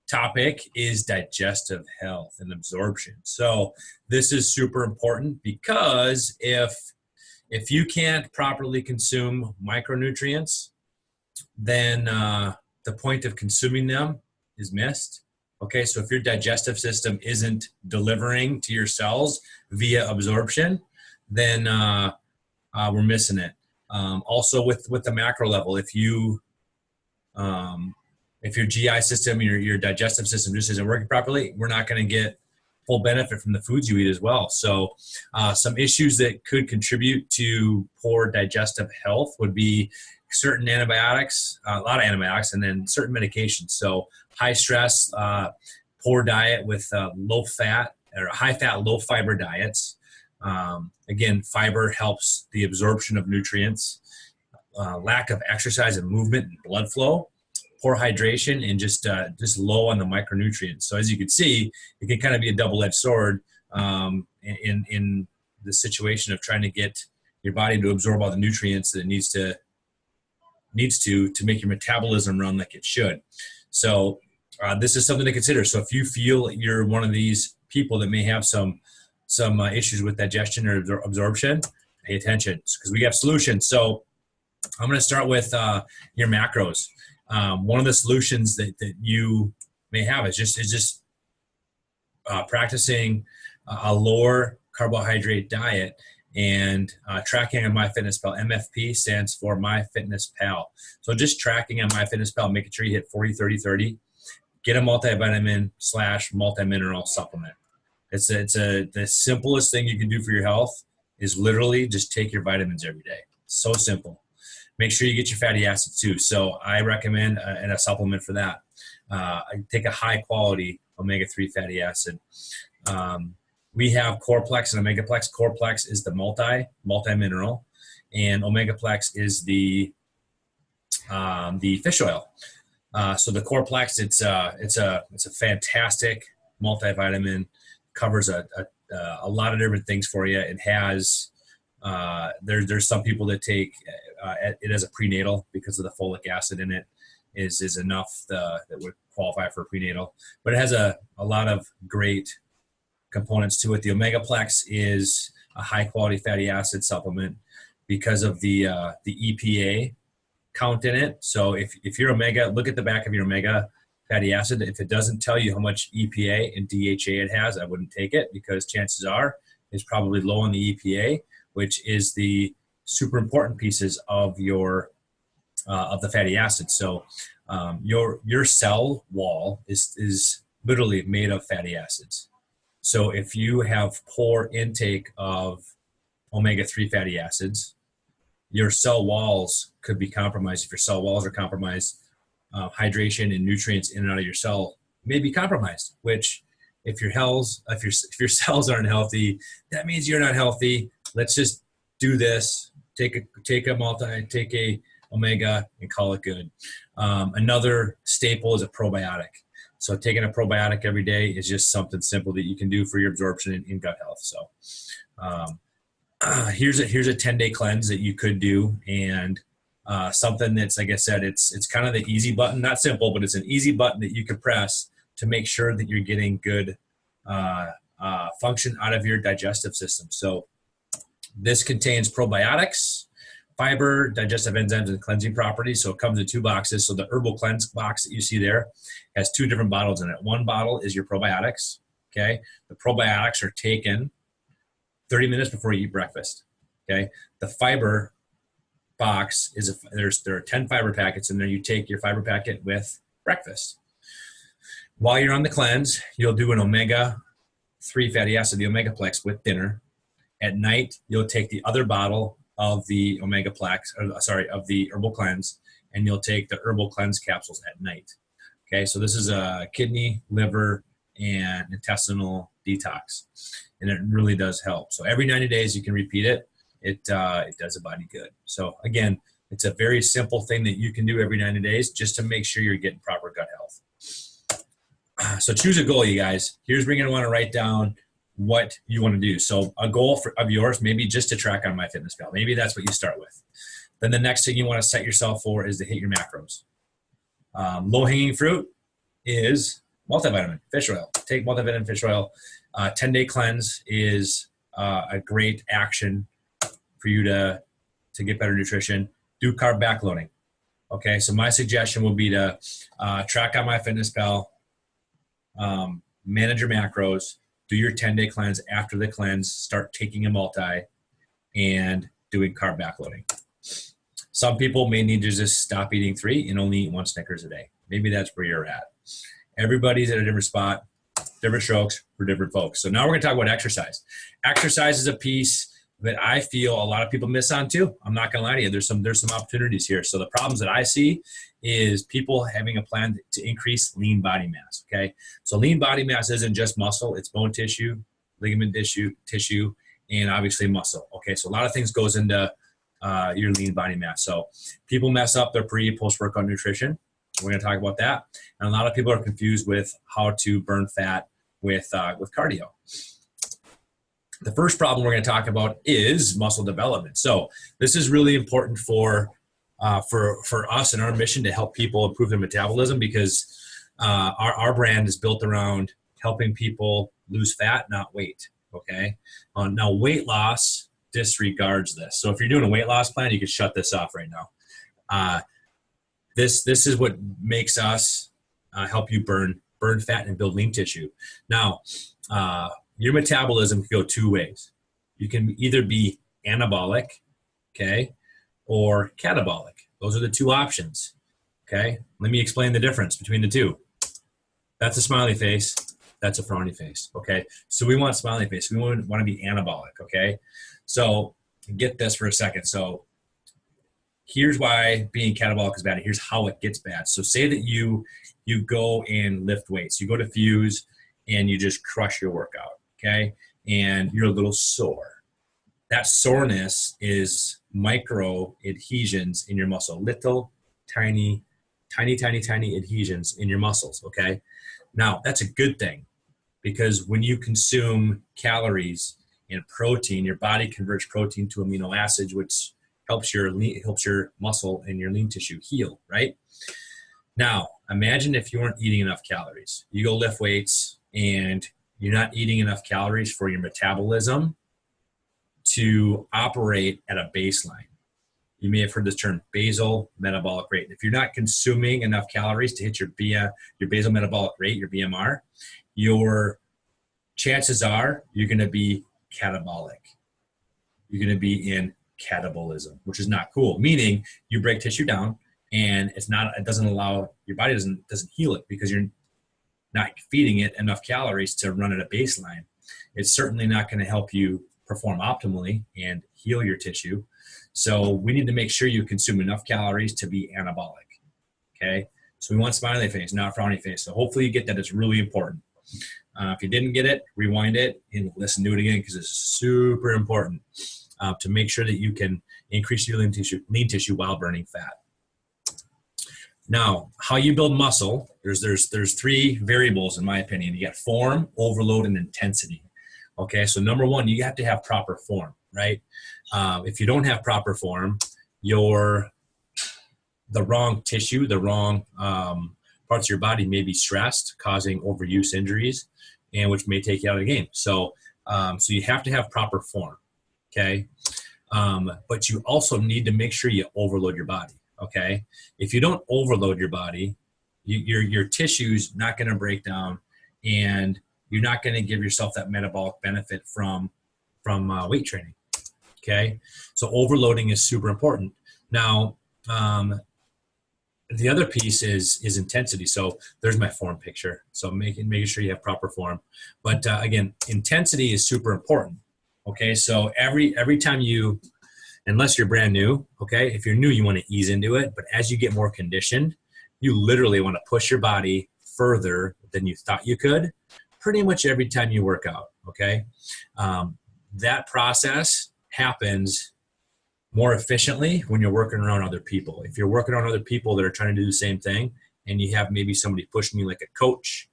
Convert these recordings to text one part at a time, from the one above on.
topic is digestive health and absorption. So this is super important because if you can't properly consume micronutrients, then the point of consuming them is missed. Okay, so if your digestive system isn't delivering to your cells via absorption, then we're missing it. Also with the macro level, if your GI system, your digestive system just isn't working properly, we're not going to get full benefit from the foods you eat as well. So some issues that could contribute to poor digestive health would be certain antibiotics, a lot of antibiotics, and then certain medications. So high stress, poor diet with low fat or high fat, low fiber diets. Again, fiber helps the absorption of nutrients. Lack of exercise and movement and blood flow, poor hydration, and just low on the micronutrients. So as you can see, it can kind of be a double-edged sword in the situation of trying to get your body to absorb all the nutrients that it needs to make your metabolism run like it should. So this is something to consider. So if you feel you're one of these people that may have some issues with digestion or absorption, pay attention because we have solutions. So I'm going to start with your macros. One of the solutions that you may have is just practicing a lower carbohydrate diet and tracking on MyFitnessPal. MFP stands for MyFitnessPal. So just tracking on MyFitnessPal, making sure you hit 40-30-30. Get a multivitamin/multimineral supplement. It's the simplest thing you can do for your health is literally just take your vitamins every day. So simple. Make sure you get your fatty acids too. So I recommend a supplement for that. Take a high quality omega-3 fatty acid. We have Coreplex and Omegaplex. Coreplex is the multi-mineral, and Omegaplex is the fish oil. So the Coreplex, it's a fantastic multivitamin. Covers a lot of different things for you. It has there's some people that take it as a prenatal because of the folic acid in it is enough that would qualify for prenatal. But it has a lot of great components to it. The Omegaplex is a high quality fatty acid supplement because of the EPA count in it. So if you're omega, look at the back of your omega fatty acid. If it doesn't tell you how much EPA and DHA it has, I wouldn't take it because chances are it's probably low on the EPA, which is the super important pieces of your of the fatty acid. So your cell wall is literally made of fatty acids. So if you have poor intake of omega-3 fatty acids, your cell walls could be compromised. If your cell walls are compromised, hydration and nutrients in and out of your cell may be compromised, which if your cells aren't healthy, that means you're not healthy. Let's just do this. Take a omega and call it good. Another staple is a probiotic. So taking a probiotic every day is just something simple that you can do for your absorption and gut health. So here's a 10-day cleanse that you could do, and something that's, like I said, it's kind of the easy button, not simple, but it's an easy button that you can press to make sure that you're getting good function out of your digestive system. So this contains probiotics, fiber, digestive enzymes, and cleansing properties. So it comes in 2 boxes. So the Herbal Cleanse box that you see there has 2 different bottles in it. One bottle is your probiotics, okay? The probiotics are taken 30 minutes before you eat breakfast, okay? The fiber box is, there are 10 fiber packets in there. You take your fiber packet with breakfast. While you're on the cleanse, you'll do an omega-3 fatty acid, the Omegaplex, with dinner. At night, you'll take the other bottle of the Omegaplex, of the Herbal Cleanse, and you'll take the Herbal Cleanse capsules at night. Okay, so this is a kidney, liver, and intestinal detox, and it really does help. So every 90 days, you can repeat it. It does the body good. So again, it's a very simple thing that you can do every 90 days just to make sure you're getting proper gut health. So choose a goal, you guys. Here's where you're going to want to write down what you want to do. So a goal of yours, maybe just to track on MyFitnessPal. Maybe that's what you start with. Then the next thing you want to set yourself for is to hit your macros. Low-hanging fruit is multivitamin, fish oil. Take multivitamin fish oil. 10-day cleanse is a great action for you to get better nutrition. Do carb backloading. Okay, so my suggestion would be to track on MyFitnessPal, manage your macros, do your 10-day cleanse. After the cleanse, start taking a multi and doing carb backloading. Some people may need to just stop eating 3 and only eat 1 Snickers a day. Maybe that's where you're at. Everybody's at a different spot, different strokes for different folks. So now we're going to talk about exercise. Exercise is a piece that I feel a lot of people miss on too. I'm not going to lie to you. There's some opportunities here. So the problems that I see is people having a plan to increase lean body mass. Okay. So lean body mass isn't just muscle. It's bone tissue, ligament tissue, and obviously muscle. Okay. So a lot of things goes into your lean body mass. So people mess up their pre and post workout nutrition. We're going to talk about that. And a lot of people are confused with how to burn fat with cardio. The first problem we're going to talk about is muscle development. So this is really important for us and our mission to help people improve their metabolism, because our brand is built around helping people lose fat, not weight. Okay. Now weight loss disregards this. So if you're doing a weight loss plan, you can shut this off right now. This is what makes us help you burn fat and build lean tissue. Now, your metabolism can go 2 ways. You can either be anabolic, okay, or catabolic. Those are the 2 options, okay? Let me explain the difference between the 2. That's a smiley face. That's a frowny face, okay? So we want smiley face. We want to be anabolic, okay? So get this for a second. So here's why being catabolic is bad, and here's how it gets bad. So say that you go and lift weights. You go to Fuse and you just crush your workout. Okay, and you're a little sore. That soreness is micro adhesions in your muscle, little tiny adhesions in your muscles. Okay, now that's a good thing, because when you consume calories and protein, your body converts protein to amino acids, which helps your muscle and your lean tissue heal. Right now, imagine if you weren't eating enough calories. You go lift weights and you're not eating enough calories for your metabolism to operate at a baseline. You may have heard this term, basal metabolic rate. If you're not consuming enough calories to hit your basal metabolic rate, your BMR, your chances are you're going to be catabolic. You're going to be in catabolism, which is not cool. Meaning you break tissue down, and it doesn't allow your body doesn't heal it, because you're not feeding it enough calories to run at a baseline. It's certainly not going to help you perform optimally and heal your tissue. So we need to make sure you consume enough calories to be anabolic. Okay. So we want smiley face, not frowny face. So hopefully you get that. It's really important. If you didn't get it, rewind it and listen to it again, because it's super important to make sure that you can increase your lean tissue while burning fat. Now, how you build muscle, there's 3 variables in my opinion. You got form, overload, and intensity. Okay, so number 1, you have to have proper form, right? If you don't have proper form, the wrong tissue, the wrong parts of your body may be stressed, causing overuse injuries, and which may take you out of the game. So you have to have proper form, okay? But you also need to make sure you overload your body. Okay, if you don't overload your body, your tissue's not going to break down, and you're not going to give yourself that metabolic benefit from weight training. Okay, so overloading is super important. Now, the other piece is intensity. So there's my form picture. So making sure you have proper form. But again, intensity is super important. Okay, so every time you, unless you're brand new, okay, if you're new, you want to ease into it. But as you get more conditioned, you literally want to push your body further than you thought you could pretty much every time you work out, okay? That process happens more efficiently when you're working around other people. If you're working around other people that are trying to do the same thing, and you have maybe somebody pushing you like a coach,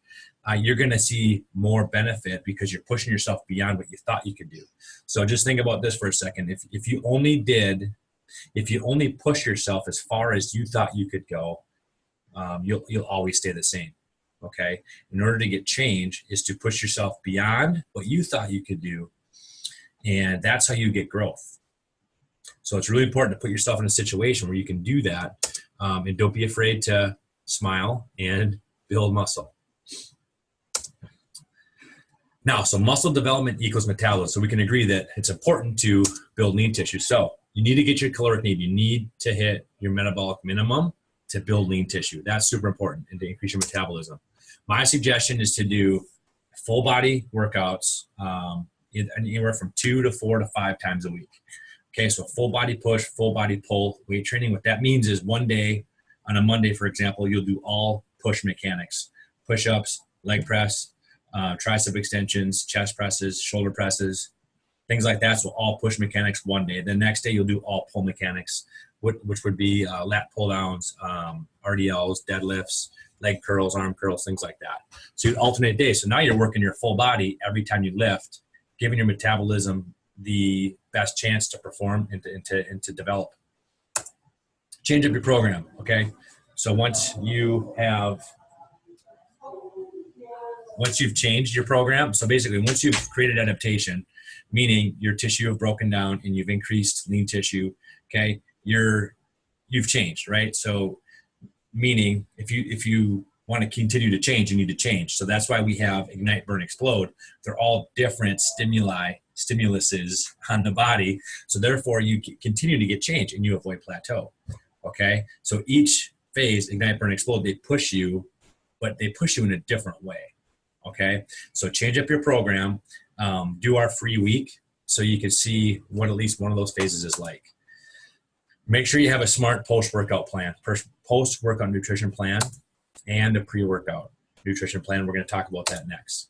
you're going to see more benefit, because you're pushing yourself beyond what you thought you could do. So just think about this for a second. If you only push yourself as far as you thought you could go, you'll always stay the same. Okay. In order to get change is to push yourself beyond what you thought you could do. And that's how you get growth. So it's really important to put yourself in a situation where you can do that. And don't be afraid to smile and build muscle. Now, so muscle development equals metabolism. So we can agree that it's important to build lean tissue. So you need to get your caloric need. You need to hit your metabolic minimum to build lean tissue. That's super important and to increase your metabolism. My suggestion is to do full body workouts anywhere from 2 to 4 to 5 times a week. Okay, so full body push, full body pull, weight training. What that means is one day, on a Monday, for example, you'll do all push mechanics, push-ups, leg press, tricep extensions, chest presses, shoulder presses, things like that. So all push mechanics one day. The next day you'll do all pull mechanics, which would be lat pull downs, RDLs, deadlifts, leg curls, arm curls, things like that. So you alternate days. So now you're working your full body every time you lift, giving your metabolism the best chance to perform and to develop. Change up your program, okay? So once you've changed your program, so basically once you've created adaptation, meaning your tissue have broken down and you've increased lean tissue, okay, you've changed, right? So meaning if you want to continue to change, you need to change. So that's why we have Ignite, Burn, Explode. They're all different stimuluses on the body. So therefore you continue to get change and you avoid plateau, okay? So each phase, Ignite, Burn, Explode, they push you, but they push you in a different way, okay? So change up your program, do our free week so you can see what at least one of those phases is like. Make sure you have a smart post-workout plan, post-workout nutrition plan, and a pre-workout nutrition plan. We're going to talk about that next.